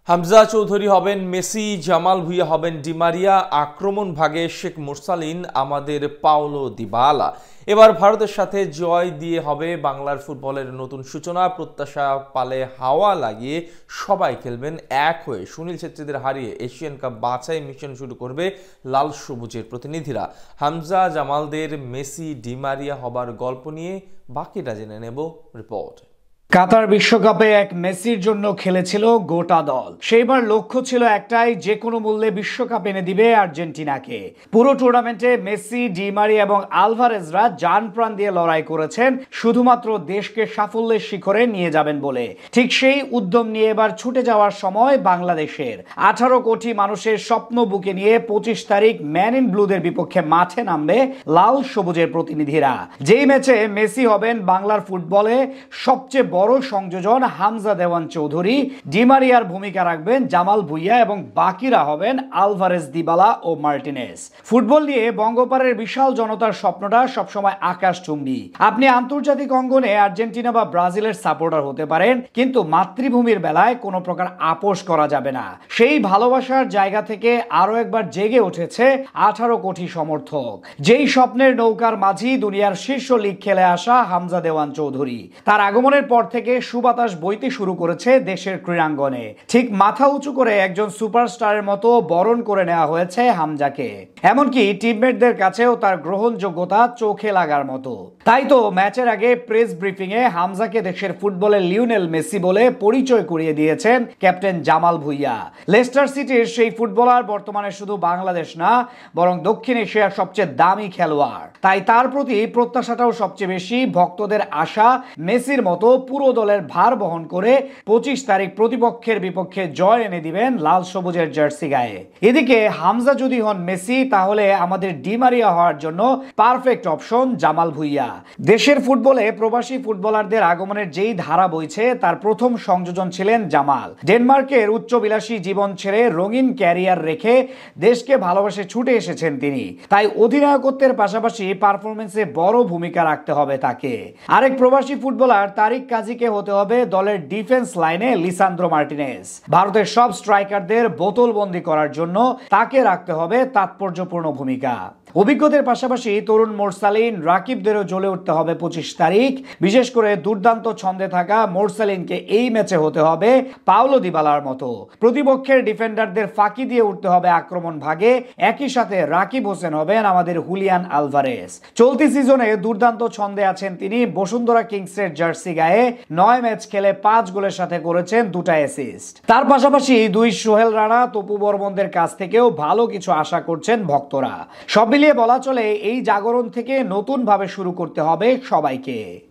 হামজা চৌধুরী হবেন মেসি, জামাল ভুঁইয়া হবেন Di Maria, আক্রমণ ভাগে শেখ মুরসালিন, আমাদের পাওলো দিবালা। এবার ভারতের সাথে জয় দিয়ে হবে বাংলার ফুটবলের নতুন সূচনা। প্রত্যাশা পালে হাওয়া লাগিয়ে সবাই খেলবেন এক হয়ে। সুনীল ছেত্রীদের হারিয়ে এশিয়ান কাপ বাছাই মিশন শুরু করবে লাল সবুজের প্রতিনিধিরা। হামজা জামালদের মেসি ডি মারিয়া হবার গল্প নিয়ে বাকিটা জেনে নেব রিপোর্ট। কাতার বিশ্বকাপে এক মেসির জন্য খেলেছিল গোটা দল। সেইবার লক্ষ্য ছিল একটাই, যে কোনো মূল্যে বিশ্বকাপ এনে দিবে আর্জেন্টিনাকে। পুরো টুর্নামেন্টে মেসি, ডি মারিয়া এবং আলভারেজরা জান প্রাণ দিয়ে লড়াই করেছেন শুধুমাত্র দেশকে সাফল্যের শিখরে নিয়ে যাবেন বলে। ঠিক সেই উদ্যম নিয়ে এবার ছুটে যাওয়ার সময় বাংলাদেশের। 18 কোটি মানুষের স্বপ্ন বুকে নিয়ে 25 তারিখ ম্যান ইন ব্লুদের বিপক্ষে মাঠে নামবে লাল সবুজের প্রতিনিধিরা। যেই ম্যাচে মেসি হবেন বাংলার ফুটবলে সবচেয়ে বড় সংযোজন, হামজা দেওয়ান চৌধুরী, ডি মারিয়ার ভূমিকা রাখবেন জামাল ভুঁইয়া এবং বাকিরা হবেন আলভারেজ, দিবালা ও মার্টিনেজ। ফুটবল নিয়ে বঙ্গপারের বিশাল জনতার স্বপ্নটা সবসময় আকাশচুম্বী। আপনি আন্তর্জাতিক অঙ্গনে আর্জেন্টিনা বা ব্রাজিলের সাপোর্টার হতে পারেন, কিন্তু মাতৃভূমির বেলায় কোনো প্রকার আপোষ করা যাবে না। সেই ভালোবাসার জায়গা থেকে আরো একবার জেগে উঠেছে 18 কোটি সমর্থক। যেই স্বপ্নের নৌকার মাঝি দুনিয়ার শীর্ষ লিগ খেলে আসা হামজা দেওয়ান চৌধুরী, তার আগমনের পর থেকে সুবাতাস বইতে শুরু করেছে দেশের ক্রীড়াঙ্গনে। ঠিক মাথা উঁচু করে একজন সুপারস্টারের মতো বরণ করে নেওয়া হয়েছে হামজাকে। এমনকি টিমমেটদের কাছেও তার গ্রহণযোগ্যতা চোখে লাগার মতো। তাই তো ম্যাচের আগে প্রেস ব্রিফিং এ হামজাকে দেশের ফুটবলের লিওনেল মেসি বলে পরিচয় করিয়ে দিয়েছেন ক্যাপ্টেন জামাল ভুঁইয়া। লেস্টার সিটির সেই ফুটবলার বর্তমানে শুধু বাংলাদেশ না, বরং দক্ষিণ এশিয়ার সবচেয়ে দামি খেলোয়াড়। তাই তার প্রতি প্রত্যাশাটাও সবচেয়ে বেশি। ভক্তদের আশা মেসির মতো পুরো দলের ভার বহন করে 25 তারিখ প্রতিপক্ষের বিপক্ষে জয় এনে দিবেন লাল সবুজের জার্সি গায়ে। এদিকে হামজা যদি হন মেসি, তাহলে আমাদের ডি মারিয়া হওয়ার জন্য পারফেক্ট অপশন জামাল ভুঁইয়া। দেশের ফুটবলে প্রবাসী ফুটবলারদের আগমনের যেই ধারা বইছে, তার প্রথম সংযোজন ছিলেন জামাল। ডেনমার্কের উচ্চবিলাসী জীবন ছেড়ে রঙিন ক্যারিয়ার রেখে দেশকে ভালোবাসে ছুটে এসেছেন তিনি। তাই অধিনায়কত্বের পাশাপাশি পারফরমেন্সে বড় ভূমিকা রাখতে হবে তাকে। আরেক প্রবাসী ফুটবলার তারিক কাজীকে হতে হবে দলের ডিফেন্স লাইনে লিসান্দ্রো মার্টিনেজ। ভারতের সব স্ট্রাইকারদের বোতলবন্দি করার জন্য তাকে রাখতে হবে তাৎপর্যপূর্ণ ভূমিকা। অভিজ্ঞদের পাশাপাশি তরুণ মোরসালিন, রাকিবদেরও জ্বলে উঠতে হবে 25 তারিখ। বিশেষ করে দুর্দান্ত ছন্দে থাকা মোরসালিনকে এই ম্যাচে হতে হবে পাওলো দিবালার মতো। প্রতিপক্ষের ডিফেন্ডারদের ফাঁকি দিয়ে উঠতে হবে আক্রমণ ভাগে। একই সাথে রাকিব হোসেন হবেন আমাদের হুলিয়ান আলভারেজ। চলতি সিজনে দুর্দান্ত ছন্দে আছেন তিনি। বসুন্ধরা কিংসের জার্সি গায়ে 9 ম্যাচ খেলে 5 গোলের সাথে করেছেন 2টা অ্যাসিস্ট। তার পাশাপাশি দুই সোহেল রানা, তপু বর্মনদের কাছ থেকেও ভালো কিছু আশা করছেন ভক্তরা। সব মিলিয়ে বলা চলে এই জাগরণ থেকে নতুন ভাবে শুরু করতে হবে সবাইকে।